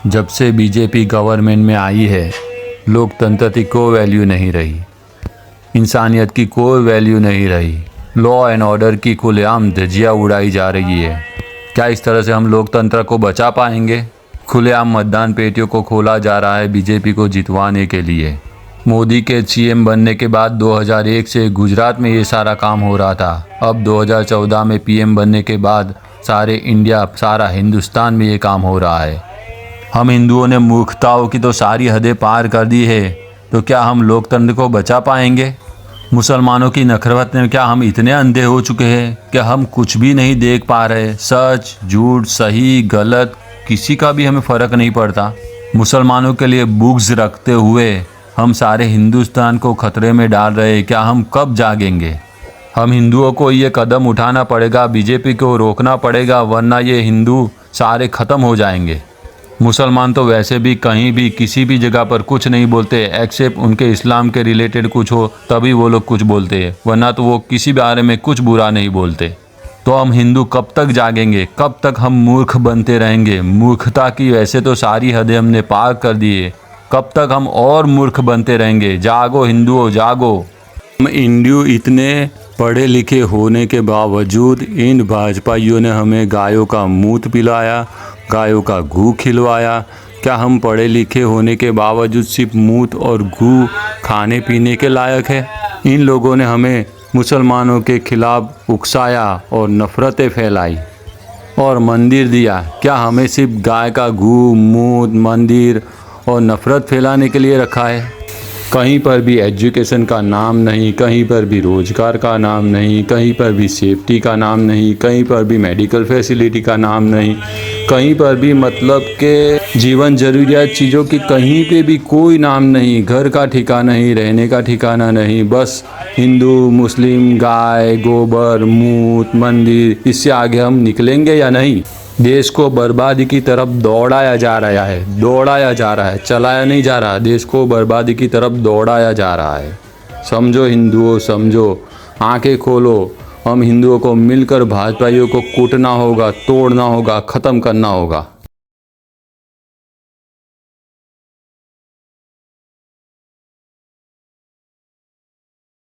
जब से BJP government में आई है, लोकतंत्र की कोई वैल्यू नहीं रही, इंसानियत की कोई वैल्यू नहीं रही। लॉ एंड ऑर्डर की खुलेआम धज्जियां उड़ाई जा रही है। क्या इस तरह से हम लोकतंत्र को बचा पाएंगे? खुलेआम मतदान पेटियों को खोला जा रहा है बीजेपी को जितवाने के लिए। मोदी के सीएम बनने के बाद 2001 से गुजरात में ये सारा काम हो रहा था। अब 2014 में पीएम बनने के बाद सारे इंडिया, सारा हिंदुस्तान में ये काम हो रहा है। हम हिंदुओं ने मूर्खताओं की तो सारी हदें पार कर दी है, तो क्या हम लोकतंत्र को बचा पाएंगे? मुसलमानों की नफरत में क्या हम इतने अंधे हो चुके हैं कि हम कुछ भी नहीं देख पा रहे? सच, झूठ, सही, गलत, किसी का भी हमें फ़र्क नहीं पड़ता। मुसलमानों के लिए बुग्ज रखते हुए हम सारे हिंदुस्तान को खतरे में डाल रहे हैं। क्या हम कब जागेंगे? हम हिंदुओं को ये कदम उठाना पड़ेगा, बीजेपी को रोकना पड़ेगा, वरना ये हिंदू सारे ख़त्म हो जाएंगे। मुसलमान तो वैसे भी कहीं भी किसी भी जगह पर कुछ नहीं बोलते, एक्सेप्ट उनके इस्लाम के रिलेटेड कुछ हो तभी वो लोग कुछ बोलते हैं, वरना तो वो किसी बारे में कुछ बुरा नहीं बोलते। तो हम हिंदू कब तक जागेंगे? कब तक हम मूर्ख बनते रहेंगे? मूर्खता की वैसे तो सारी हदें हमने पार कर दी है, कब तक हम और मूर्ख बनते रहेंगे? जागो हिंदुओं, जागो। हम हिंदू इतने पढ़े लिखे होने के बावजूद इन भाजपाइयों ने हमें गायों का मूत पिलाया, गायों का घू खिलवाया। क्या हम पढ़े लिखे होने के बावजूद सिर्फ मूत और घू खाने पीने के लायक है? इन लोगों ने हमें मुसलमानों के खिलाफ उकसाया और नफ़रतें फैलाई और मंदिर दिया। क्या हमें सिर्फ गाय का घू, मूत, मंदिर और नफ़रत फैलाने के लिए रखा है? कहीं पर भी एजुकेशन का नाम नहीं, कहीं पर भी रोज़गार का नाम नहीं, कहीं पर भी सेफ्टी का नाम नहीं, कहीं पर भी मेडिकल फैसिलिटी का नाम नहीं, कहीं पर भी मतलब के जीवन ज़रूरियात चीज़ों की कहीं पे भी कोई नाम नहीं। घर का ठिकाना नहीं, रहने का ठिकाना नहीं, बस हिंदू, मुस्लिम, गाय, गोबर, मूत, मंदिर। इससे आगे हम निकलेंगे या नहीं? देश को बर्बादी की तरफ दौड़ाया जा रहा है, दौड़ाया जा रहा है, चलाया नहीं जा रहा। देश को बर्बादी की तरफ दौड़ाया जा रहा है। समझो हिंदुओं, समझो, आंखें खोलो। हम हिंदुओं को मिलकर भाजपाइयों को कूटना होगा, तोड़ना होगा, ख़त्म करना होगा।